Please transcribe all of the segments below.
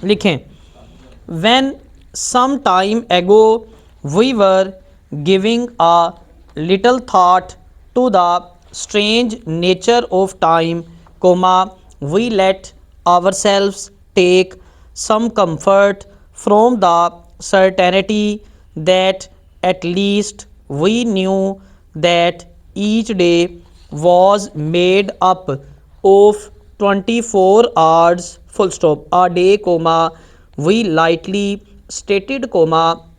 لکھیں. When some time ago we were giving a little thought to the strange nature of time, we let ourselves take some comfort from the certainty that at least we knew that each day was made up of 24 hours full stop a day, we lightly stated,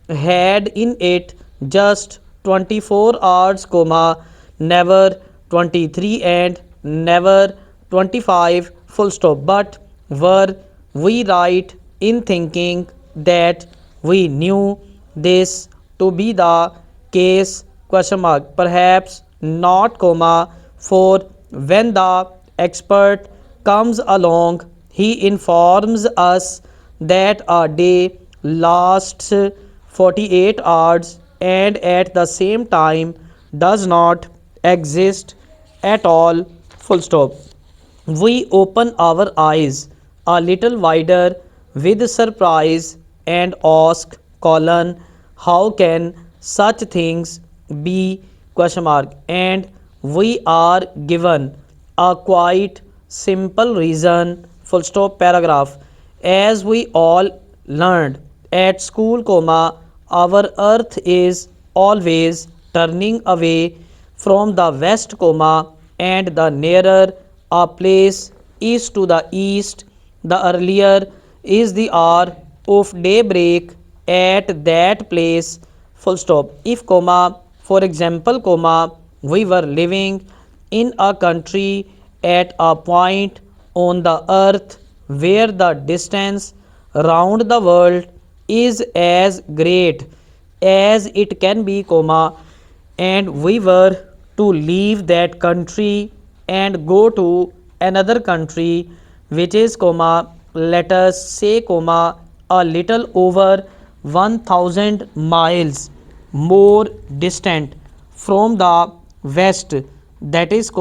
had in it just 24 hours, never 23 and never 25 full stop. But were we right in thinking that we knew this to be the case? Question mark. Perhaps not, for when the expert comes along, he informs us that a day lasts 48 hours and at the same time does not exist at all. Full stop. We open our eyes a little wider with surprise and ask, how can such things be? Question mark. And we are given a quite simple reason. Full stop. Paragraph. As we all learned at school, our earth is always turning away from the west, and the nearer a place is to the east, the earlier is the hour of daybreak at that place. Full stop. If, for example, we were living in a country at a point on the earth where the distance round the world is as great as it can be, and we were to leave that country and go to another country which is, let us say, a little over 1000 miles more distant from the west, that is,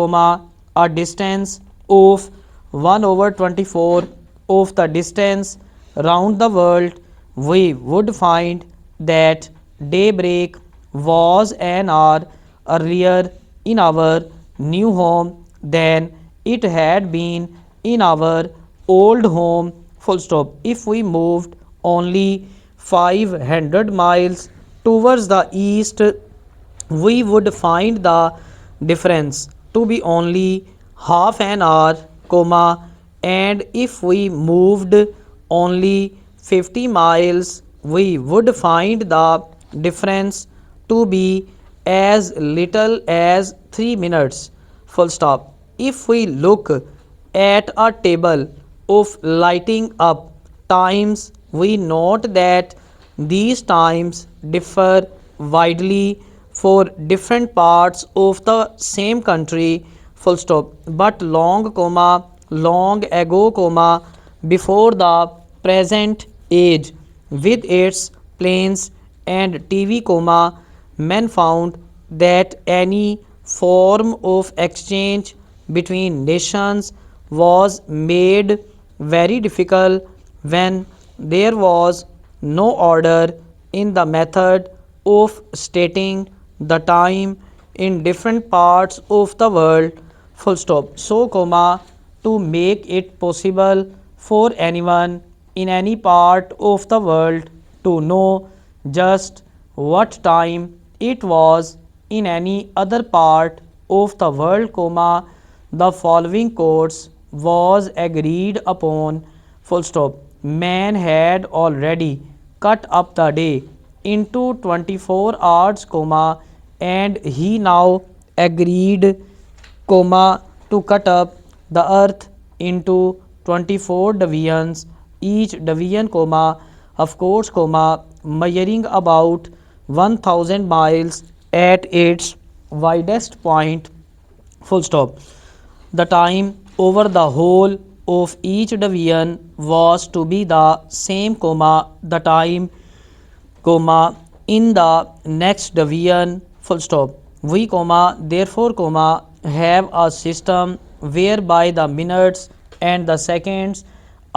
a distance of 1 over 24 of the distance round the world, we would find that daybreak was an hour earlier in our new home than it had been in our old home. Full stop. If we moved only 500 miles towards the east, we would find the difference to be only half an hour, and if we moved only 50 miles, we would find the difference to be as little as 3 minutes. Full stop. If we look at a table of lighting up times, we note that these times differ widely for different parts of the same country. Full stop. But long ago, before the present age with its planes and TV, men found that any form of exchange between nations was made very difficult when there was no order in the method of stating the time in different parts of the world. Full stop. So, to make it possible for anyone in any part of the world to know just what time it was in any other part of the world, the following course was agreed upon. Full stop. Man had already cut up the day into 24 hours, and he now agreed, to cut up the earth into 24 divisions, each division, of course, measuring about 1000 miles at its widest point. Full stop. The time over the whole of each division was to be the same, the time, in the next division. Full stop. We, therefore, have a system whereby the minutes and the seconds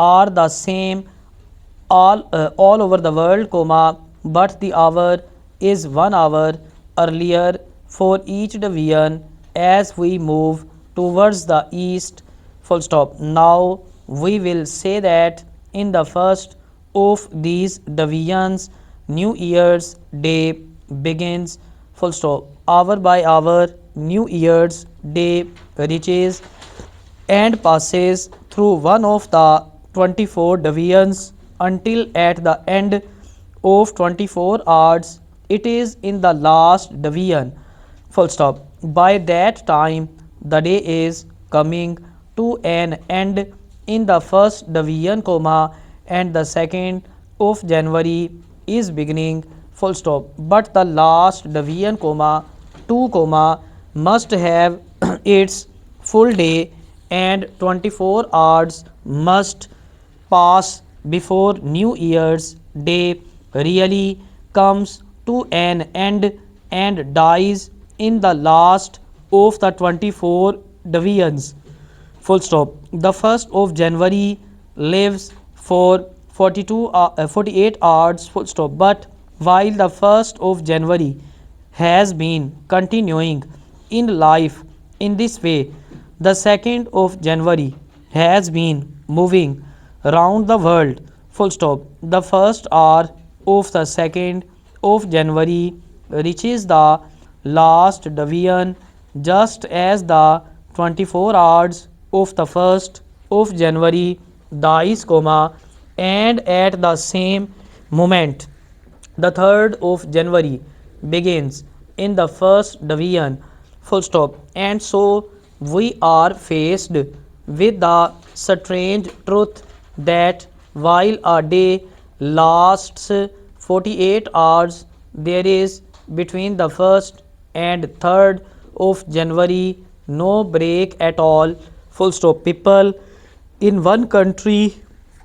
are the same all over the world, comma, but the hour is 1 hour earlier for each division as we move towards the east, full stop. Now we will say that in the first of these divisions, New Year's Day begins, full stop. Hour by hour, New Year's Day reaches and passes through one of the 24 divisions until at the end of 24 hours it is in the last division, full stop. By that time the day is coming to an end in the first division, comma, and the 2nd of January is beginning, full stop. But the last division, comma, 2, comma, must have its full day and 24 hours must pass before New Year's Day really comes to an end and dies in the last of the 24 divisions, full stop. The 1st of January lives for 48 hours, full stop. But while the 1st of January has been continuing in life in this way, the 2nd of January has been moving round the world, full stop. The first hour of the 2nd of January reaches the last division just as the 24 hours of the 1st of January dies, comma, and at the same moment the 3rd of January begins in the first division, full stop. And so we are faced with the strange truth that while a day lasts 48 hours, there is between the 1st and 3rd of January no break at all, full stop. People in one country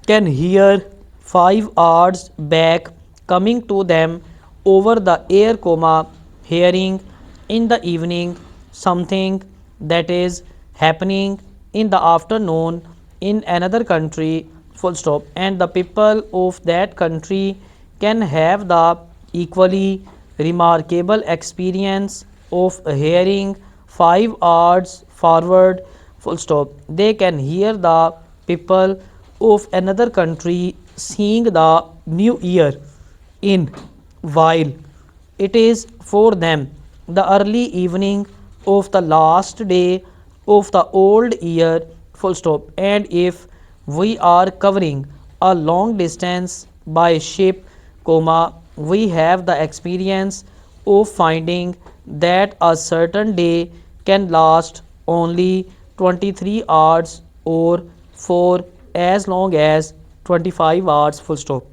can hear 5 hours back coming to them over the air, comma, hearing in the evening something that is happening in the afternoon in another country, full stop. And the people of that country can have the equally remarkable experience of hearing 5 hours forward, full stop. They can hear the people of another country seeing the new year in while it is for them the early evening of the last day of the old year, full stop. And if we are covering a long distance by ship, comma, we have the experience of finding that a certain day can last only 23 hours or for as long as 25 hours, full stop.